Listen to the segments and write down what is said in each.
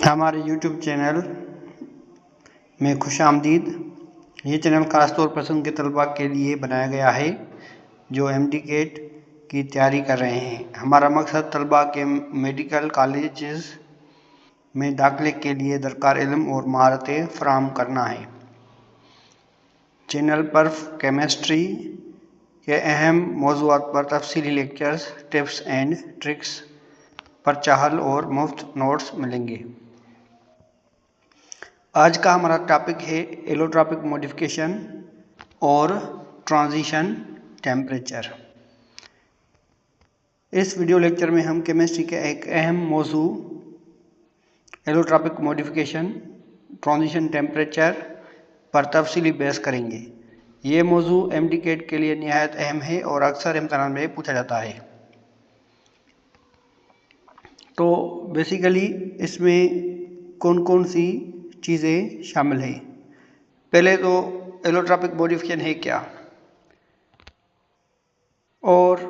हमारे YouTube channel में खुशामदीद। ये चैनल ख़ास तौर पर पसंद के तलबा के लिए बनाया गया है जो MD-CAT की तैयारी कर रहे हैं। हमारा मकसद तलबा के मेडिकल कॉलेजेस में दाखिले के लिए दरकार इल्म और महारतें फराहम करना है। चैनल पर केमिस्ट्री के अहम मौज़ूआत पर तफसीली लेक्चर्स, टिप्स एंड ट्रिक्स पर चाहल और मुफ्त नोट्स मिलेंगे। आज का हमारा टॉपिक है एलोट्रॉपिक मॉडिफिकेशन और ट्रांजिशन टेम्परेचर। इस वीडियो लेक्चर में हम केमिस्ट्री के एक अहम मौजू एलोट्रॉपिक मॉडिफिकेशन, ट्रांजिशन टेम्परेचर पर तफसीली बहस करेंगे। ये मौजू MD-CAT के लिए निहायत अहम है और अक्सर इम्तिहान में पूछा जाता है। तो बेसिकली इसमें कौन कौन सी चीज़ें शामिल हैं। पहले तो एलोट्रॉपिक मॉडिफिकेशन है क्या, और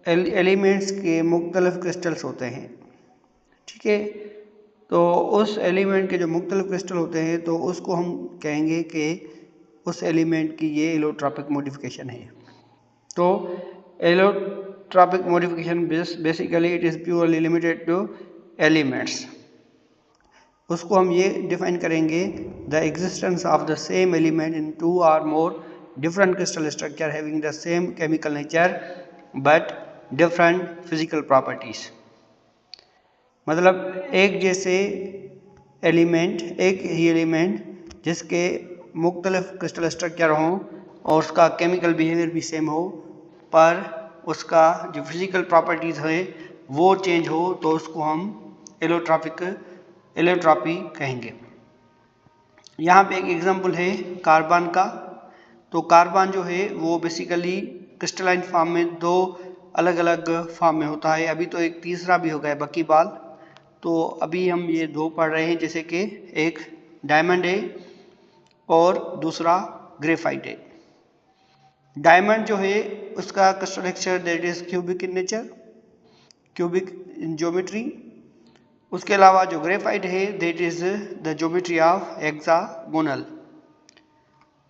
एलिमेंट्स के मुख्तलिफ क्रिस्टल्स होते हैं। ठीक है, तो उस एलिमेंट के जो मुख्तलिफ क्रिस्टल होते हैं तो उसको हम कहेंगे कि उस एलिमेंट की ये एलोट्रॉपिक मॉडिफिकेशन है। तो allotropic modification basically it is purely limited to elements. उसको हम ये डिफाइन करेंगे, the existence of the same element in two or more different crystal structure having the same chemical nature but different physical properties. मतलब एक जैसे element, एक ही element जिसके मुख्तलिफ क्रिस्टल स्ट्रक्चर हों और उसका केमिकल बिहेवियर भी सेम हो, पर उसका जो फिजिकल प्रॉपर्टीज़ है वो चेंज हो, तो उसको हम एलोट्रॉपी कहेंगे। यहाँ पे एक एग्जांपल है कार्बन का। तो कार्बन जो है वो बेसिकली क्रिस्टलाइन फॉर्म में दो अलग अलग फॉर्म में होता है। अभी तो एक तीसरा भी हो गया बकीबाल। तो अभी हम ये दो पढ़ रहे हैं, जैसे कि एक डायमंड है और दूसरा ग्रेफाइट है। डायमंड जो है उसका crystal structure that is cubic in nature, cubic in geometry. उसके अलावा जो ग्रेफाइट है that is the geometry of hexagonal.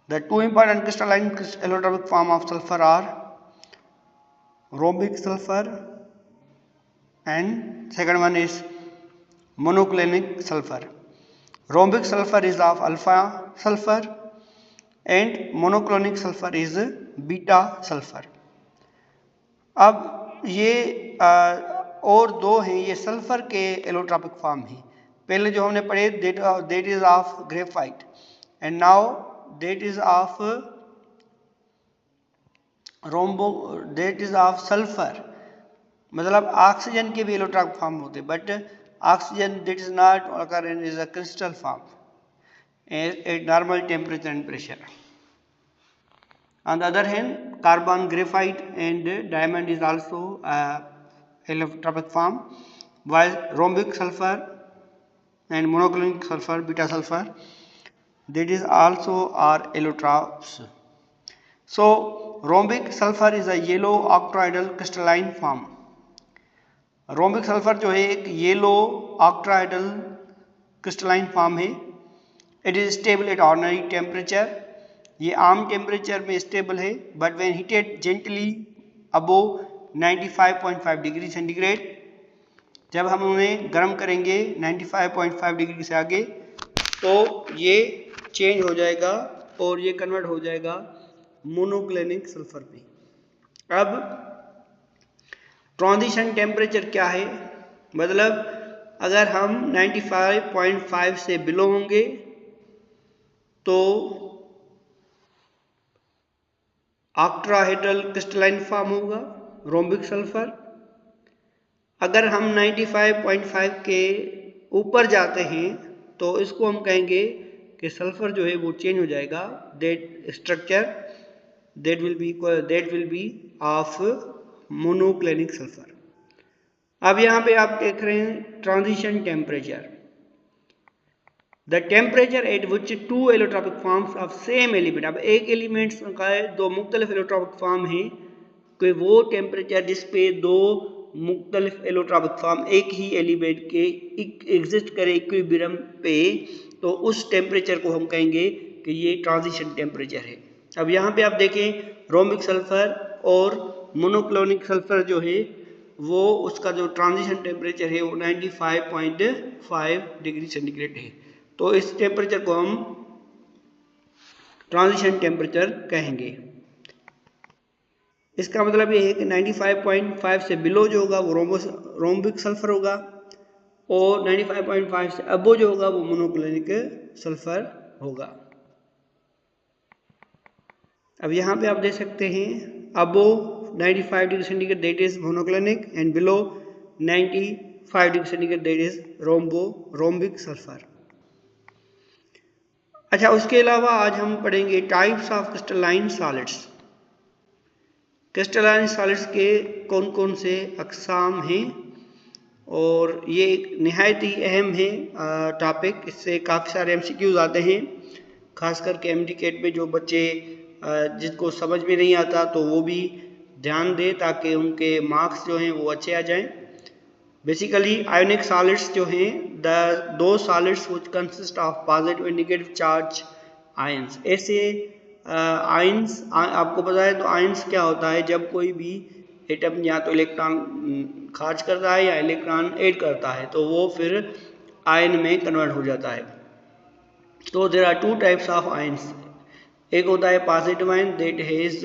The two important crystalline allotropic form of sulfur are rhombic sulfur and second one is monoclinic sulfur. Rhombic sulfur is of alpha sulfur and monoclinic sulfur is beta sulfur. अब ये और दो हैं, ये sulphur के allotropic form हैं। पहले जो हमने पढ़े that is of graphite and now that is of that is of sulfur। मतलब ऑक्सीजन के भी एलोट्रॉपिक फॉर्म होते, but oxygen that is not occur in is a crystal form at normal temperature and pressure. On the other hand, carbon, graphite and diamond is also allotropic form, while rhombic sulfur and monoclinic sulfur, beta sulfur, that is also are allotropes. So rhombic sulfur is a yellow octahedral crystalline form. rhombic sulfur जो है एक yellow octahedral crystalline form है। It is stable at ordinary temperature। ये आम temperature में stable है, but when heated gently above 95.5 degree centigrade, जब हम उन्हें गर्म करेंगे 95.5 डिग्री से आगे तो ये चेंज हो जाएगा और ये कन्वर्ट हो जाएगा मोनोक्लिनिक सल्फर पे। अब ट्रांजिशन टेम्परेचर क्या है, मतलब अगर हम 95.5 से बिलो होंगे तो ऑक्टाहेड्रल क्रिस्टलाइन फॉर्म होगा रोम्बिक सल्फर। अगर हम 95.5 के ऊपर जाते हैं तो इसको हम कहेंगे कि सल्फर जो है वो चेंज हो जाएगा, that structure that will be of monoclinic sulphur. अब यहाँ पे आप देख रहे हैं transition temperature, the temperature at which two allotropic forms of same element. अब एक एलिमेंट्स का दो मुख्तलिफ एलोट्रॉपिक फॉर्म है कि वो टेम्परेचर जिस पे दो मुख्तलिफ एलोट्रॉपिक फॉर्म एक ही एलिमेंट के एग्जिस्ट करे इक्विलिब्रियम पे, तो उस टेम्परेचर को हम कहेंगे कि ये ट्रांजिशन टेम्परेचर है। अब यहाँ पे आप देखें रोम्बिक सल्फर और मोनोक्लोनिक सल्फर जो है वो उसका जो ट्रांजिशन टेम्परेचर है वो 95.5 डिग्री सेंटीग्रेड है। तो इस टेम्परेचर को हम ट्रांजिशन टेम्परेचर कहेंगे। इसका मतलब ये है कि 95.5 से बिलो जो होगा वो रोम्बिक सल्फर होगा और 95.5 से अबो जो होगा वो मोनोक्लोनिक सल्फर होगा। अब यहाँ पे आप देख सकते हैं above 95 degree centigrade that is monoclinic and below 95 degree centigrade that is rhombic sulphur. अच्छा, उसके अलावा आज हम पढ़ेंगे types of crystalline solids. Crystalline solids के कौन कौन से अक़साम हैं और ये एक निहायत ही अहम है टॉपिक। इससे काफ़ी सारे MCQs आते हैं, खास करके MDCAT में जो बच्चे जिसको समझ में नहीं आता तो वो भी ध्यान दे ताकि उनके मार्क्स जो हैं वो अच्छे आ जाएं। बेसिकली आयोनिक सॉलिड्स जो हैं दो solids which consist of positive and negative charge ions. ऐसे आयंस आपको पता है तो आयंस क्या होता है, जब कोई भी एटम या तो इलेक्ट्रॉन खारिज करता है या इलेक्ट्रॉन ऐड करता है तो वो फिर आयन में कन्वर्ट हो जाता है। तो there are two types of ions, एक होता है positive ion that has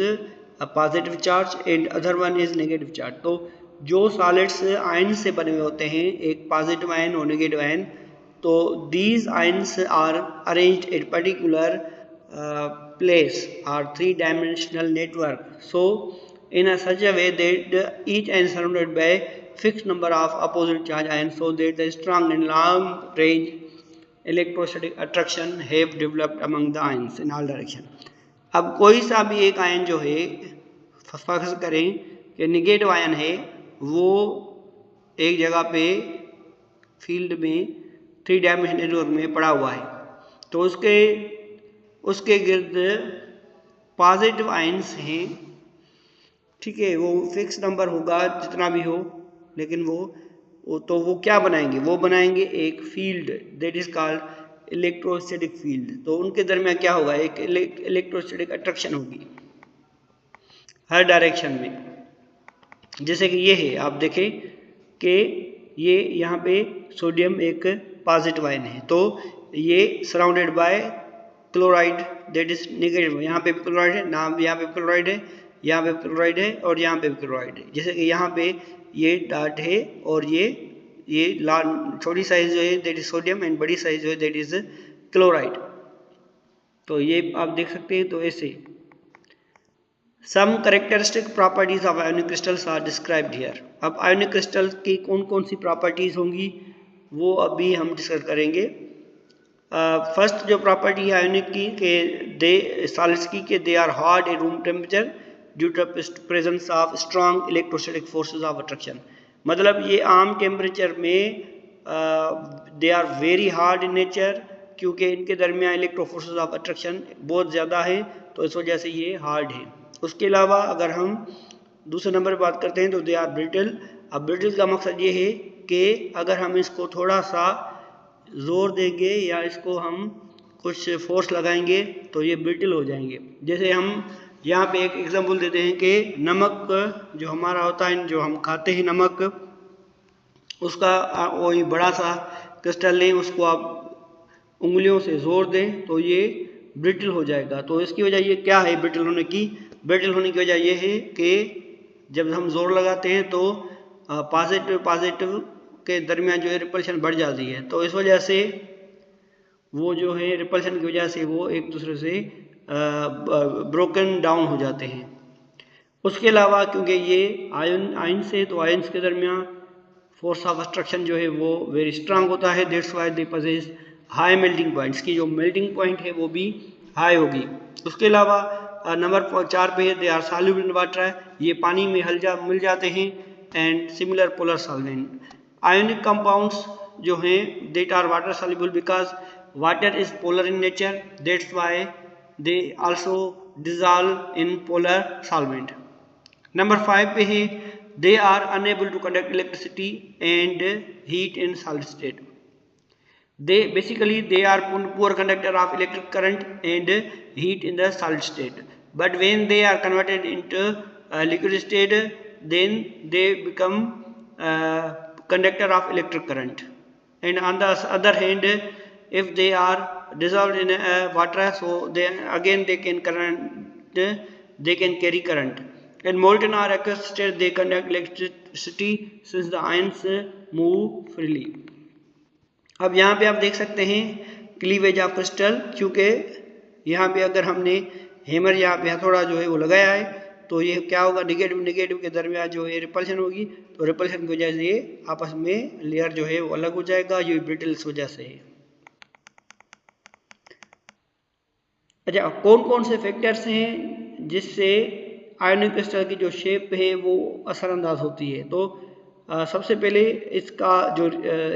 a positive charge and other one is negative charge. तो जो सॉलिड्स आयन से बने हुए होते हैं, एक पॉजिटिव आयन और नेगेटिव आयन, तो these ions are arranged at particular place or three-dimensional network, so in a such a way that each ion is surrounded by fixed number of opposite charge ions, so that the strong and long range electrostatic attraction have developed among the ions in all direction। अब कोई सा भी एक ion जो है, फर्ज करें कि नेगेटिव आयन है, वो एक जगह पे फील्ड में 3 डायमेंशनल नेटवर्क में पड़ा हुआ है, तो उसके गिर्द पॉजिटिव आयंस हैं, ठीक है, वो फिक्स नंबर होगा जितना भी हो, लेकिन वो क्या बनाएंगे, वो बनाएंगे एक field that is called electrostatic field. तो उनके दरमियान क्या होगा, एक इलेक्ट्रोस्टैटिक अट्रैक्शन होगी हर डायरेक्शन में। जैसे कि ये है, आप देखें कि ये यहाँ पे सोडियम एक पॉजिटिव आयन है, तो ये surrounded by chloride that is negative. यहाँ पे क्लोराइड है, नाम यहाँ पे क्लोराइड है, यहाँ पे क्लोराइड है और यहाँ पे क्लोराइड है। जैसे कि यहाँ पे ये डार्ट है और ये लाल छोटी साइज जो है दैट इज सोडियम एंड बड़ी साइज जो है दैट इज क्लोराइड। तो ये आप देख सकते हैं। तो ऐसे some characteristic properties of ionic crystals are described here. अब आयोनिक क्रिस्टल की कौन कौन सी प्रॉपर्टीज होंगी वो अभी हम डिस्कस करेंगे। फर्स्ट जो प्रॉपर्टी है आयोनिक की के सॉलिड्स की कि they are hard at room temperature due to presence of strong electrostatic forces of attraction. मतलब ये आम टेम्परेचर में they are very hard in nature, क्योंकि इनके दरमियान इलेक्ट्रो फोर्सेस ऑफ अट्रैक्शन बहुत ज़्यादा है, तो इस वजह से ये हार्ड है। उसके अलावा अगर हम दूसरे नंबर पर बात करते हैं तो दे आर ब्रिटल। अब ब्रिटल का मकसद ये है कि अगर हम इसको थोड़ा सा जोर देंगे या इसको हम कुछ फोर्स लगाएंगे तो ये ब्रिटल हो जाएंगे। जैसे हम यहाँ पे एक एग्जांपल देते हैं कि नमक जो हमारा होता है, जो हम खाते हैं नमक, उसका वही बड़ा सा क्रिस्टल लें, उसको आप उंगलियों से जोर दें तो ये ब्रिटल हो जाएगा। तो इसकी वजह ये क्या है ब्रिटल होने की? ब्रिटल होने की वजह ये है कि जब हम जोर लगाते हैं तो पॉजिटिव के दरमियान जो है रिपल्शन बढ़ जाती है, तो इस वजह से वो जो है रिपल्शन की वजह से वो एक दूसरे से ब्रोकन डाउन हो जाते हैं। उसके अलावा क्योंकि ये आयन से, तो आयन्स के दरमियान फोर्स ऑफ अट्रैक्शन जो है वो वेरी स्ट्रांग होता है, that's why they possess high melting points की जो मेल्टिंग पॉइंट है वो भी हाई होगी। उसके अलावा नंबर 4 पे they are soluble in water, ये पानी में मिल जाते हैं, and similar polar solvent. Ionic compounds जो हैं that are water soluble because water is polar in nature, that's why they also dissolve in polar solvent. Number 5 पे है they are unable to conduct electricity and heat in solid state. They are poor conductor of electric current and heat in the solid state. But when they are converted into liquid state, then they become conductor of electric current. And on the other hand, if they are dissolved in water, so then again they can carry current. In molten or aqueous state, they conduct electricity since the ions move freely. अब यहाँ पे आप देख सकते हैं cleavage of crystal, क्योंकि यहाँ पे अगर हमने हैमर यहाँ पे हथौड़ा जो है वो लगाया है तो ये क्या होगा, निगेटिव के दरमियान जो है रिपल्शन होगी, तो रिपल्शन की वजह से ये आपस में लेयर जो है वो अलग हो जाएगा, ये ब्रिटल्स वजह से है। अच्छा, कौन कौन से फैक्टर्स हैं जिससे आयोनिक क्रिस्टल की जो शेप है वो असरअंदाज होती है? तो सबसे पहले इसका जो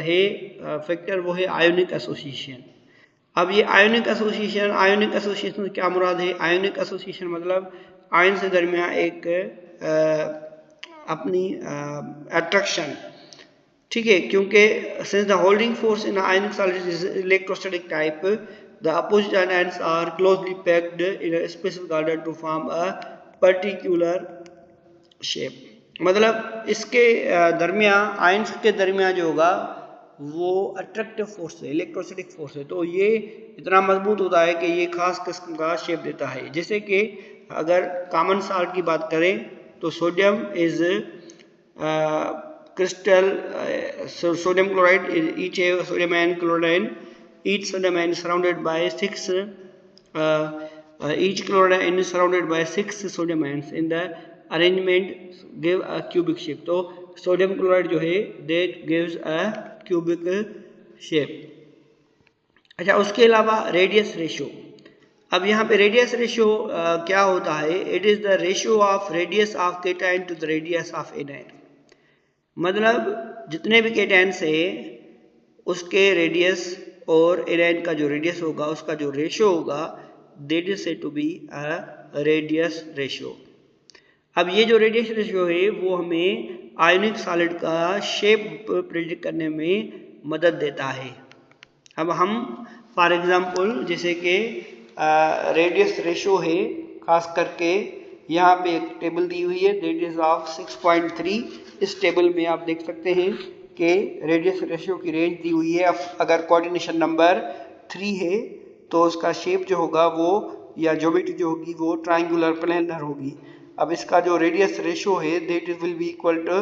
है फैक्टर वो है आयोनिक एसोसिएशन। अब ये आयोनिक एसोसिएशन क्या मुराद है? आयोनिक एसोसिएशन मतलब आयन से दरमियान एक अपनी अट्रैक्शन, ठीक है, क्योंकि since the holding force in ionic solid is electrostatic type, the opposite ions are closely packed in a specific order to form a particular shape. मतलब इसके दरमियान, आयन्स के दरमियान जो होगा वो अट्रैक्टिव फोर्स है, इलेक्ट्रोस्टैटिक फोर्स है, तो ये इतना मजबूत होता है कि ये खास किस्म का शेप देता है। जैसे कि अगर कॉमन साल्ट की बात करें तो sodium is crystal, sodium chloride, each sodium ion chloride, each sodium ion surrounded by 6 each chlorine is surrounded by 6 sodium ions in the arrangement give a cubic shape। तो सोडियम क्लोराइड जो है that gives a cubic shape। अच्छा, उसके अलावा radius ratio. अब यहाँ पे radius ratio क्या होता है? It is the ratio of radius of cation to the radius of anion. मतलब जितने भी केटाइन्स है उसके रेडियस और एनाइन का जो रेडियस होगा उसका जो रेशियो होगा, that is said to be a radius ratio। अब ये जो रेडियस रेशियो है वो हमें आयोनिक सॉलिड का शेप प्रेडिक्ट करने में मदद देता है। अब हम फॉर एग्जांपल जैसे कि रेडियस रेशियो है, खास करके यहाँ पे एक टेबल दी हुई है that is of 6.3। इस टेबल में आप देख सकते हैं कि रेडियस रेशियो की रेंज दी हुई है। अगर कोऑर्डिनेशन नंबर 3 है तो उसका शेप जो होगा वो या ज्योमेट्री जो होगी वो ट्रायंगुलर प्लेनर होगी। अब इसका जो रेडियस रेशियो है that will be equal to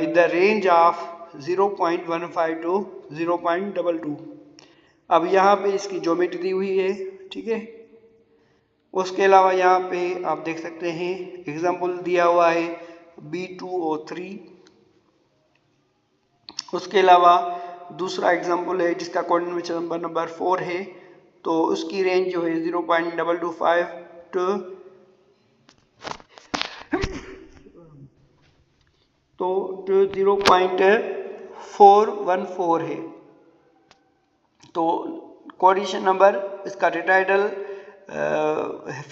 in the range of 0.15 to 0.22। अब यहाँ पे इसकी ज्योमेट्री दी हुई है, ठीक है। उसके अलावा यहाँ पे आप देख सकते हैं एग्जाम्पल दिया हुआ है B2O3। उसके अलावा दूसरा एग्जाम्पल है जिसका कोऑर्डिनेशन नंबर 4 है, तो उसकी रेंज जो है 0.225 टू 0.414 है। तो कोऑर्डिनेशन नंबर इसका टेट्राहेड्रल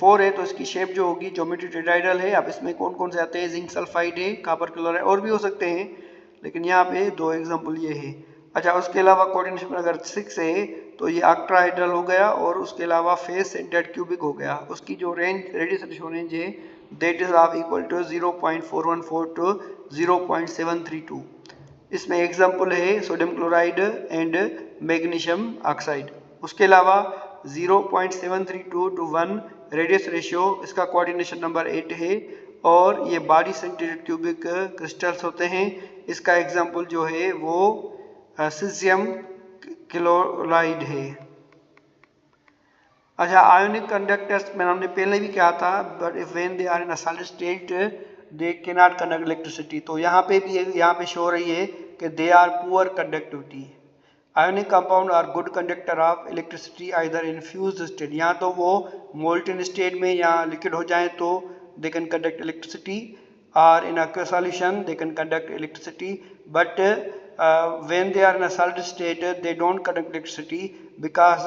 4 है, तो इसकी शेप जो होगी ज्योमेट्री टेट्राहेड्रल है। अब इसमें कौन कौन से आते हैं? जिंक सल्फाइड है, कॉपर क्लोराइड, और भी हो सकते हैं, लेकिन यहाँ पे 2 एग्जाम्पल ये है। अच्छा, उसके अलावा कोऑर्डिनेशन अगर 6 है तो ये ऑक्टाहेड्रल हो गया, और उसके अलावा फेस सेंटर्ड क्यूबिक हो गया। उसकी जो रेंज रेडियस रेशियो रेंज है that is of equal to 0.414 to 0.732। इसमें एग्जाम्पल है sodium chloride and magnesium oxide. उसके अलावा 0.732 टू 1 रेडियस रेशियो, इसका कोऑर्डिनेशन नंबर 8 है, और ये बॉडी सेंटर्ड क्यूबिक क्रिस्टल्स होते हैं। इसका एग्जाम्पल जो है वो सीजियम क्लोराइड है। अच्छा, आयोनिक कंडक्टर्स में हमने पहले भी कहा था, but if when they are in a solid state they can not conduct electricity. तो यहाँ पे भी यहाँ पे शो रही है कि they are poor conductivity. Ionic compound are good conductor of electricity either in fused state, या तो वो मोल्टन स्टेट में या लिक्विड हो जाए तो दे कैन कंडक्ट इलेक्ट्रिसिटी, और इन aqueous solution they can conduct electricity, but when they are in a solid state they don't conduct electricity because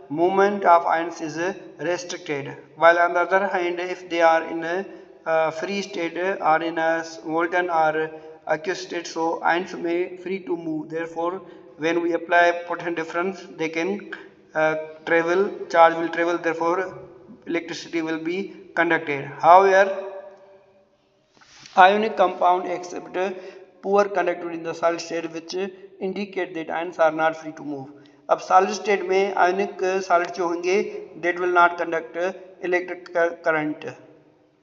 movement of ions is restricted, while on the other hand if they are in a free state or in a molten or aqueous state, so ions may free to move. Therefore, when we apply potential difference, they can travel, charge will travel, therefore electricity will be conducted. However, ionic compound exhibit poor conductivity in the solid state, which indicate that ions are not free to move. अब solid state में ionic solid जो होंगे that will not conduct electric current,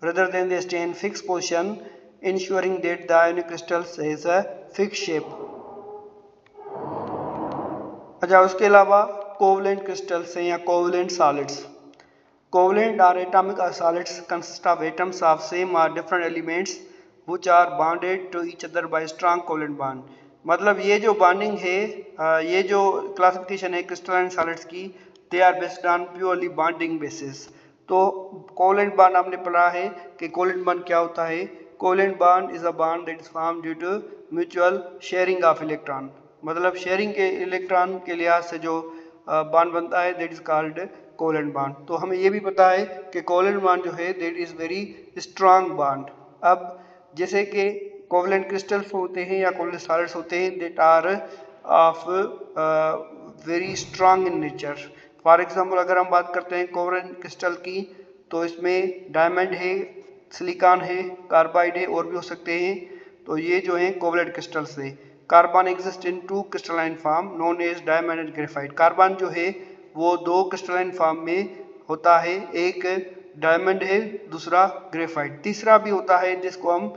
rather than they stay in fixed position, ensuring that the ionic crystal has a fixed shape. अच्छा, उसके अलावा covalent crystals हैं या covalent solids. Covalent or atomic solids consist of atoms of same or different elements which are bonded to each other by strong covalent bond. मतलब ये जो bonding है, ये जो क्लासिफिकेशन है क्रिस्टलाइन सॉलिड्स की, they are based on purely bonding basis. तो covalent bond हमने पढ़ा है कि कोवलेंट बॉन्ड क्या होता है. Covalent bond is a bond that is form due to mutual sharing of electron. मतलब शेयरिंग के इलेक्ट्रॉन के लिहाज से जो बॉन्ड बनता है that is called covalent bond. तो हमें ये भी पता है कि कोवलेंट बॉन्ड जो है that is very strong bond. अब जैसे कि कोवलेंट क्रिस्टल्स होते हैं या कोवलेंट सॉलिड्स होते हैं that are of very strong in nature. For example अगर हम बात करते हैं कोवलेंट क्रिस्टल की, तो इसमें डायमंड है, सिलिकॉन है, कार्बाइड है, और भी हो सकते हैं. तो ये जो है कोवलेंट क्रिस्टल्स है. Carbon exist in two crystalline form known as diamond and graphite. Carbon जो है वो दो क्रिस्टलाइन फॉर्म में होता है, एक डायमंड है, दूसरा ग्रेफाइट. तीसरा भी होता है जिसको हम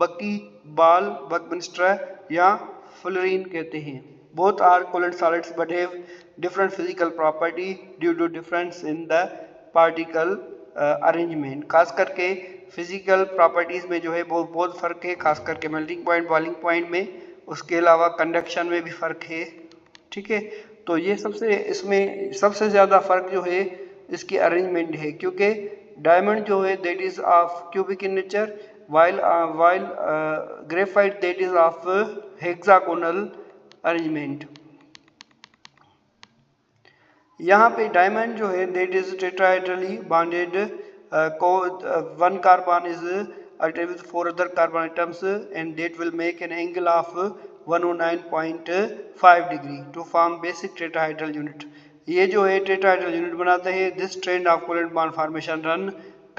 बकी बाल, बकमिंस्टर या फ्लोरीन कहते हैं. Both are covalent solids but have different physical property due to difference in the particle arrangement. खास करके फिजिकल प्रॉपर्टीज में जो है वो बहुत फर्क है, खास करके मेल्टिंग पॉइंट, बॉइलिंग पॉइंट में. उसके अलावा कंडक्शन में भी फर्क है. ठीक है, तो ये सबसे इसमें सबसे ज़्यादा फर्क जो है इसकी अरेंजमेंट है, क्योंकि डायमंड जो है that is of cubic in nature, while graphite that is of hexagonal arrangement. यहाँ पे डायमंड जो है that is tetrahedrally bonded, one carbon is alternate with four other carbon atoms and that will make an angle of 109.5 degree to form basic tetrahedral unit. ये जो है tetrahedral unit बनाते हैं. This trend of covalent bond formation run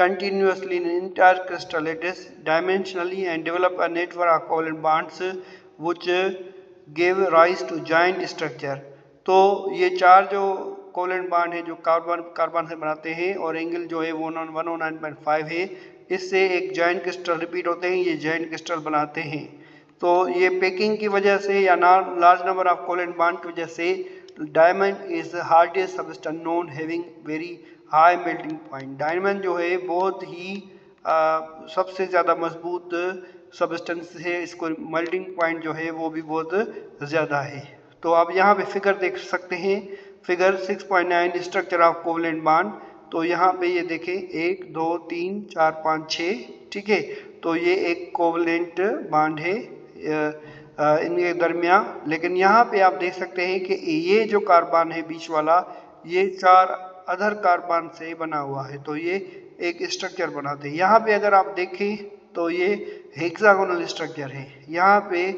continuously in entire crystal lattice dimensionally and develop a network of covalent bonds which gave rise to giant structure. तो ये चार जो covalent bond है जो कार्बन से बनाते हैं और एंगल जो है वो 109.5 है, इससे एक जॉइंट क्रिस्टल रिपीट होते हैं, ये जॉइंट क्रिस्टल बनाते हैं. तो ये पैकिंग की वजह से या large number of covalent bond की वजह से diamond is hardest substance known having very high melting point. Diamond जो है बहुत ही सबसे ज़्यादा मजबूत सब्सटेंस है, इसको मेल्टिंग पॉइंट जो है वो भी बहुत ज़्यादा है. तो आप यहाँ पे फिगर देख सकते हैं, figure 6.9 structure of covalent bond. तो यहाँ पे ये देखें 1 2 3 4 5 6. ठीक है, तो ये एक कोवलेंट बॉन्ड है इनके दरमियान. लेकिन यहाँ पे आप देख सकते हैं कि ये जो कार्बन है बीच वाला, ये 4 अदर कार्बन से बना हुआ है, तो ये एक स्ट्रक्चर बनाते हैं. यहाँ पे अगर आप देखें तो ये हेक्सागोनल स्ट्रक्चर है. यहाँ पे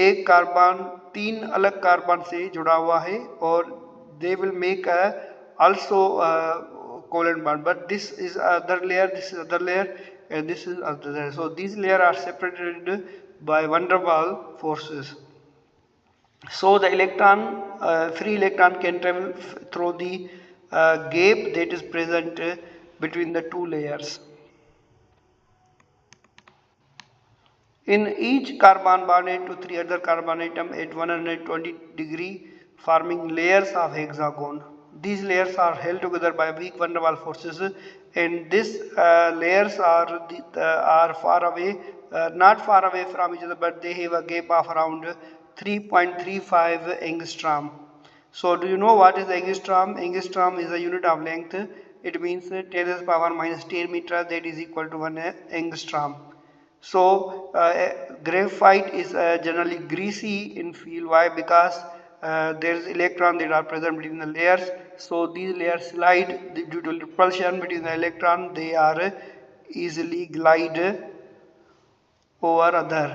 एक कार्बन 3 अलग कार्बन से जुड़ा हुआ है और they will make also covalent bond, but this is other layer, this is other layer, and this is other layer. So these layers are separated by van der Waals forces. So the electron, free electron can travel through the gap that is present between the two layers. In each carbon bonded to 3 other carbon atom at 120 degree, forming layers of hexagon. These layers are held together by weak van der Waals forces, and these layers are far away, not far away from each other, but they have a gap of around 3.35 angstrom. So do you know what is angstrom? Angstrom is a unit of length. It means 10 to the power minus 10 meter, that is equal to 1 angstrom. So graphite is generally greasy in feel. Why? Because there is electron that are present between the layers, so these layers slide due to repulsion between the electron. They are easily glide over other.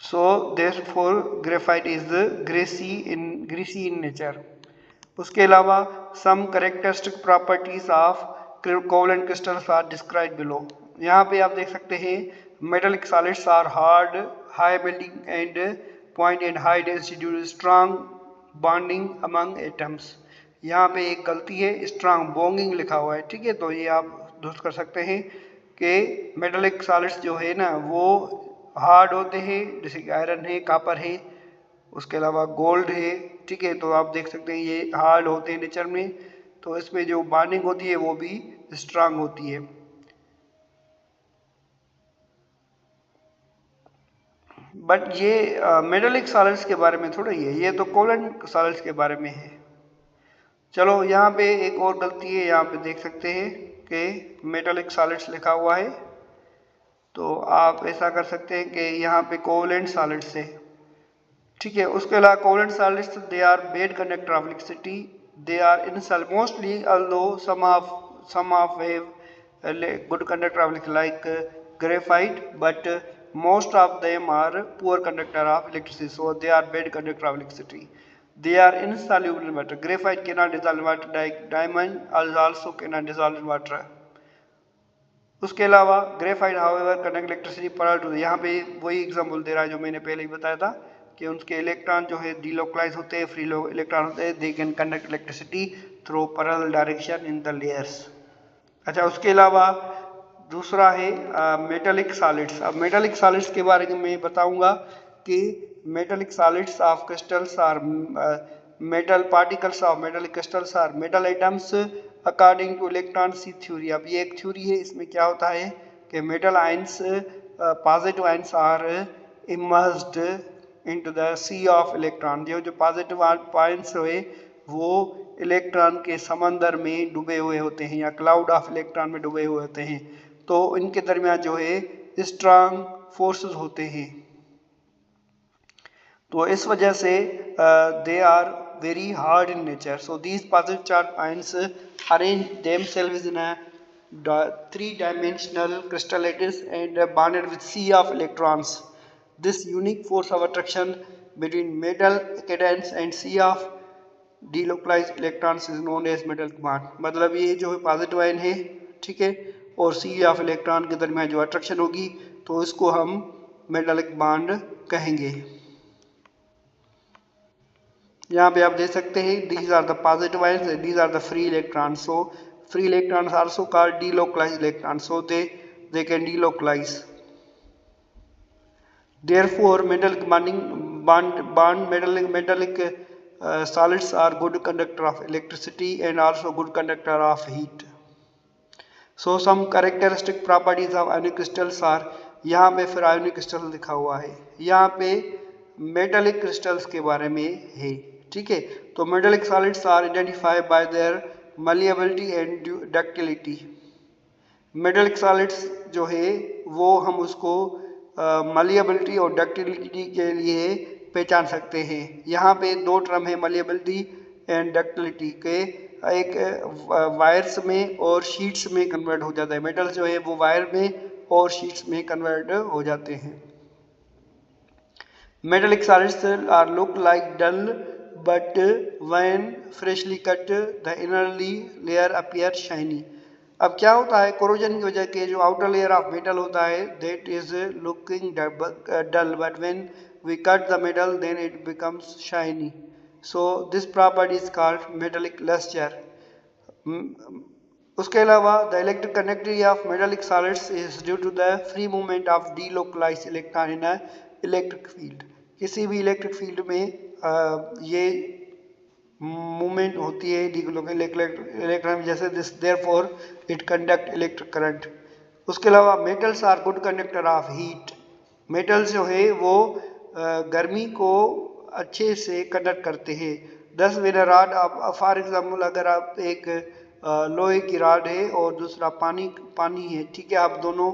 So therefore graphite is greasy in nature. उसके अलावा some characteristic properties of covalent crystals are described below. यहाँ पे आप देख सकते हैं metallic solids are hard, high melting and point and high density due to strong bonding among atoms. यहाँ पे एक गलती है, strong bonding लिखा हुआ है, ठीक है, तो ये आप दुरुस्त कर सकते हैं कि मेटालिक सॉलिड्स जो है ना वो हार्ड होते हैं, जैसे कि आयरन है, कापर है, उसके अलावा गोल्ड है, ठीक है, तो आप देख सकते हैं ये हार्ड होते हैं नेचर में, तो इसमें जो बॉन्डिंग होती है वो भी स्ट्रांग होती है। बट ये मेटालिक सॉलिड्स के बारे में थोड़ा ही है, ये तो कोवलेंट सॉलिड्स के बारे में है। चलो यहाँ पे एक और गलती है, यहाँ पे देख सकते हैं कि मेटालिक सॉलिड्स लिखा हुआ है, तो आप ऐसा कर सकते हैं कि यहाँ पे कोवलेंट सॉलिड्स है, ठीक है। उसके अलावा covalent solids they are bad conductor of electricity, they are in mostly although some of have good conductor of like graphite, but most of them are poor conductor of electricity, so they are bad conductor of electricity. They are insoluble in water. Graphite cannot dissolve in water. Diamond also cannot dissolve in water. उसके अलावा graphite however conduct electricity parallel to, यहाँ पे वही example दे रहा है जो मैंने पहले ही बताया था कि उनके इलेक्ट्रॉन जो है डिलोकलाइज होते हैं, फ्री इलेक्ट्रॉन होते हैं, they can conduct electricity through parallel direction in the layers. अच्छा, उसके अलावा दूसरा है मेटालिक सॉलिड्स। अब मेटालिक सॉलिड्स के बारे में मैं बताऊंगा कि metallic solids of crystals are metal particles of metallic crystals are metal items according to electron sea theory. अब ये एक थ्योरी है, इसमें क्या होता है कि metal ions positive ions are emerged into the sea of electron. जो पॉजिटिव आयंस है वो इलेक्ट्रॉन के समंदर में डूबे हुए होते हैं या क्लाउड ऑफ इलेक्ट्रॉन में डूबे हुए होते हैं, तो इनके दरमियान जो है स्ट्रांग फोर्सेस होते हैं, तो इस वजह से they are very hard in nature. So these positive charge ions arrange themselves in a 3-dimensional crystal lattice and bonded with sea of electrons. This unique force of attraction between metal cadence and sea of delocalized electrons is known as metallic bond. मतलब ये जो है positive ion है, ठीक है, और सी of electron के दरमियान जो अट्रैक्शन होगी तो इसको हम मेटालिक बॉन्ड कहेंगे। यहाँ पे आप देख सकते हैं these are the positive ions, these are the free electrons. So free electrons are also called delocalized electrons, so they can delocalize. Therefore metallic metallic solids are good conductor of electricity and also good conductor of heat. So some characteristic properties of ionic crystals are, यहाँ पे फिर ionic crystal लिखा हुआ है, यहाँ पे metallic crystals के बारे में है, ठीक है। तो metallic solids are identified by their malleability and ductility. metallic solids जो है वो हम उसको malleability और ductility के लिए पहचान सकते हैं। यहाँ पे दो टर्म है malleability एंड डक्टिलिटी के, एक वायर्स में और शीट्स में कन्वर्ट हो जाता है। मेटल जो है वो वायर में और शीट्स में कन्वर्ट हो जाते हैं। Metallic solids are look like dull but when freshly cut the innerly layer appear shiny. अब क्या होता है, कोरोजन की वजह के जो आउटर लेयर ऑफ मेटल होता है that is looking dull, but when we cut the metal then it becomes shiny. So this property is called metallic luster. उसके अलावा the electric conductivity of metallic solids is due to the free movement of delocalized electron in a electric field. किसी भी electric field में ये movement होती है electron जैसे this, therefore it conduct electric current. उसके अलावा metals are good conductor of heat. Metals जो है वो गर्मी को अच्छे से कंडक्ट करते हैं। 10 विन रॉड, आप फॉर एग्जाम्पल अगर आप एक लोहे की रॉड है और दूसरा पानी है, ठीक है, आप दोनों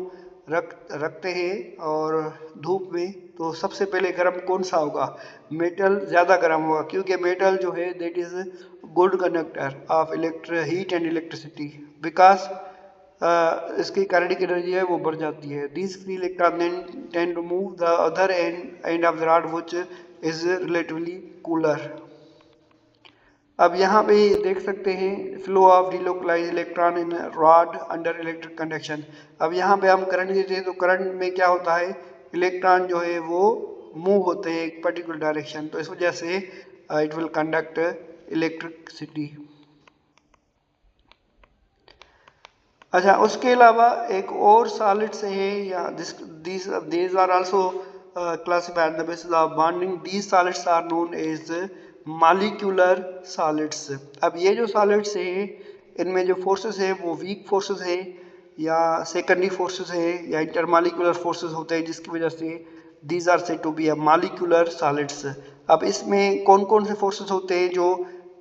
रखते हैं और धूप में, तो सबसे पहले गर्म कौन सा होगा? मेटल ज़्यादा गर्म होगा, क्योंकि मेटल जो है that is good conductor of heat and electricity, because इसकी काइनेटिक एनर्जी है वो बढ़ जाती है। These free electron then tend to move the other end of the rod which is relatively cooler. अब यहाँ पे देख सकते हैं flow of delocalise electron in rod under electric conduction. अब यहाँ पे हम करंट देते हैं तो करंट में क्या होता है, इलेक्ट्रॉन जो है वो मूव होते हैं एक पर्टिकुलर डायरेक्शन, तो इस वजह से इट विल कंडक्ट इलेक्ट्रिसिटी। अच्छा, उसके अलावा एक और सॉलिड से है या these are also classified on the basis of bonding. These solids are known as molecular solids. अब ये जो solids है इनमें जो forces है वो weak forces है या secondary forces है या intermolecular forces होते हैं, जिसकी वजह से these are said to be a molecular solids. अब इसमें कौन कौन से forces होते हैं जो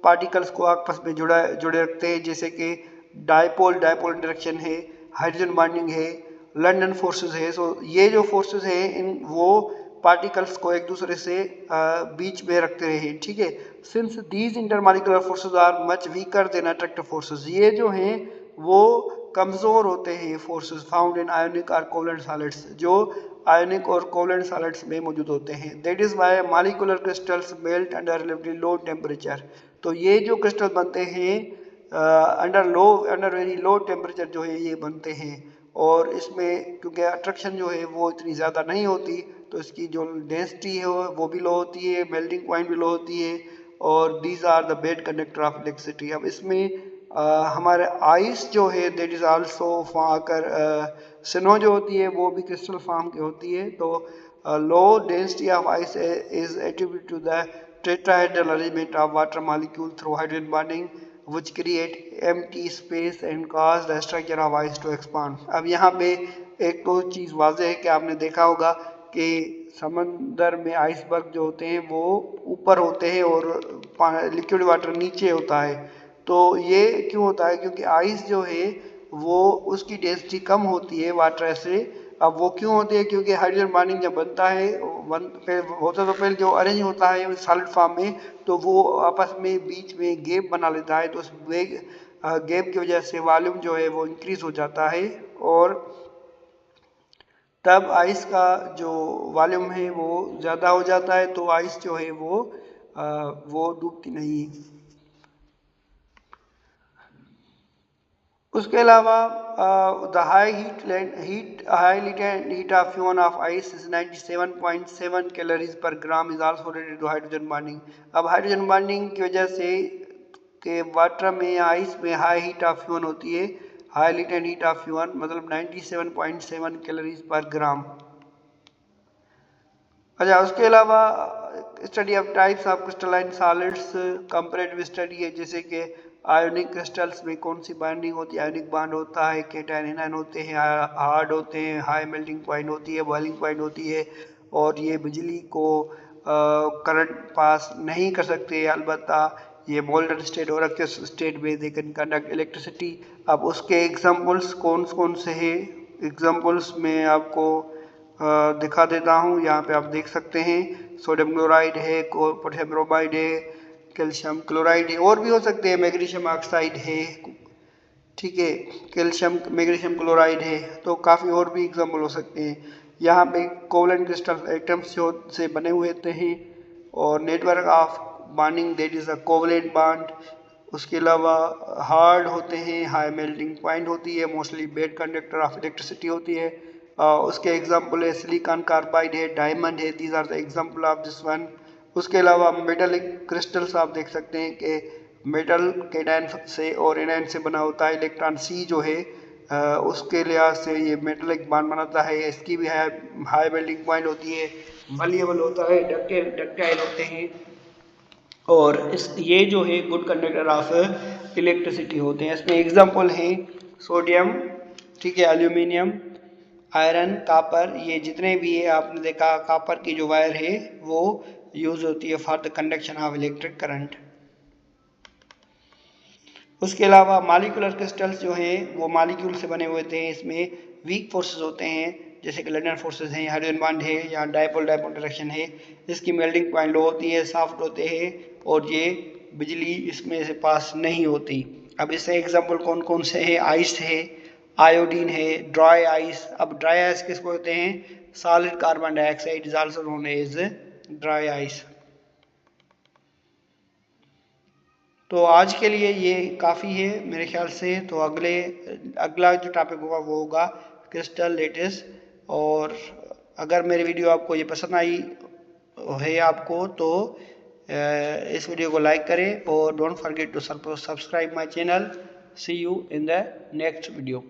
पार्टिकल्स को आपस में जुड़े रखते हैं, जैसे कि डायपोल इंटरेक्शन है, हाइड्रोजन बॉन्डिंग है, लंडन फोर्सेस है। सो ये जो फोर्सेस है इन वो पार्टिकल्स को एक दूसरे से बीच में रखते हैं, ठीक है। Since these intermolecular forces are much weaker than attractive forces, ये जो हैं वो कमज़ोर होते हैं फोर्सेस फाउंड इन आयोनिक और कोवलेंट सॉलिड्स, जो आयोनिक और कोवलेंट सॉलिड्स में मौजूद होते हैं। That is why molecular crystals melt under relatively low temperature. तो ये जो क्रिस्टल बनते हैं अंडर वेरी लो टेम्परेचर जो है ये बनते हैं, और इसमें क्योंकि अट्रैक्शन जो है वो इतनी ज़्यादा नहीं होती तो इसकी जो डेंसिटी है वो भी लो होती है, मेल्टिंग पॉइंट भी लो होती है, और these are the bad conductor of electricity. अब इसमें हमारे आइस जो है दैट इज़ आल्सो आकर स्नो जो होती है वो भी क्रिस्टल फॉर्म की होती है। तो low density of ice is attributed to the tetrahedral arrangement of water molecule through hydrogen bonding which create empty space and cause the structure of ice to expand। अब यहाँ पे एक तो चीज़ वाज़ेह है कि आपने देखा होगा कि समंदर में आइसबर्ग जो होते हैं वो ऊपर होते हैं और लिक्विड वाटर नीचे होता है। तो ये क्यों होता है, क्योंकि आइस जो है वो उसकी डेंसिटी कम होती है वाटर से। अब वो क्यों होती है, क्योंकि हाइड्रोजन बॉन्डिंग जब बनता है होता तो पहले जो अरेंज होता है सॉलिड फॉर्म में, तो वो आपस में बीच में गैप बना लेता है, तो उस गैप की वजह से वॉल्यूम जो है वो इंक्रीज हो जाता है, और तब आइस का जो वॉल्यूम है वो ज़्यादा हो जाता है, तो आइस जो है वो डूबती नहीं। उसके अलावा the high heat of fusion of ice is 97.7 calories per gram is also related to hydrogen bonding. अब हाइड्रोजन बॉन्डिंग की वजह से के वाटर में या आइस में हाई हीट ऑफ फ्यूजन होती है, high latent heat of fusion मतलब 97.7 कैलोरीज पर ग्राम। अच्छा, उसके अलावा study of types of crystalline solids comparative study है, जैसे कि आयोनिक क्रिस्टल्स में कौन सी बाइंडिंग होती है, आयोनिक बॉन्ड होता है, केटायन एनायन होते हैं, हार्ड होते हैं, हाई मेल्टिंग पॉइंट होती है, बॉइलिंग पॉइंट होती है, और ये बिजली को करंट पास नहीं कर सकते, अलबत्ता ये मोल्डन स्टेट और एक्वस स्टेट में दे कैन कंडक्ट इलेक्ट्रिसिटी। अब उसके एग्जांपल्स कौन कौन से हैं, एग्जांपल्स में आपको दिखा देता हूँ। यहाँ पे आप देख सकते हैं सोडियम क्लोराइड है, पोटेशियम ब्रोमाइड है, कैल्शियम क्लोराइड है, और भी हो सकते हैं, मैग्नीशियम ऑक्साइड है, ठीक है, कैल्शियम मैग्नीशियम क्लोराइड है, तो काफ़ी और भी एग्जाम्पल हो सकते हैं। यहाँ पे कोवलेंट क्रिस्टल एटम्स से बने हुए होते हैं, और network of bonding that is a covalent bond. उसके अलावा हार्ड होते हैं, हाई मेल्टिंग पॉइंट होती है, mostly bad conductor of electricity होती है। उसके एग्जाम्पल है सिलिकॉन कार्बाइड है, डायमंड है, these are the example of this one. उसके अलावा मेटलिक क्रिस्टल्स आप देख सकते हैं कि मेटल केटायन से और एनायन से बना होता है। इलेक्ट्रॉन सी जो है उसके लिहाज से ये मेटलिक बॉन्ड बनाता है, इसकी भी हाई मेल्टिंग पॉइंट होती है, मलिएबल होता है, डक्टाइल होते हैं, और ये जो है गुड कंडक्टर ऑफ इलेक्ट्रिसिटी होते हैं। इसमें एग्जाम्पल हैं सोडियम, ठीक है, एल्यूमिनियम, आयरन, कापर, ये जितने भी है आपने देखा कापर की जो वायर है वो यूज होती है for the conduction of electric current. उसके अलावा मॉलिक्यूलर क्रिस्टल्स जो हैं वो मॉलिक्यूल से बने हुए थे, इसमें वीक फोर्सेस होते हैं, जैसे कि लंडन फोर्सेस हैं, हाइड्रोजन बॉन्ड है, या डायपोल इंटरेक्शन है, इसकी मेल्टिंग पॉइंट लो होती है, सॉफ्ट होते हैं, और ये बिजली इसमें से पास नहीं होती। अब इससे एग्जाम्पल कौन कौन से हैं, आइस है, आयोडीन है, ड्राई आइस। अब ड्राई आइस किसको कहते हैं? Solid carbon dioxide is also known as dry ice. तो आज के लिए ये काफ़ी है मेरे ख्याल से। तो अगला जो टॉपिक होगा वो होगा क्रिस्टल लेटिस। और अगर मेरी वीडियो आपको ये पसंद आई है आपको, तो इस वीडियो को लाइक करें और don't forget to subscribe my channel. See you in the next video.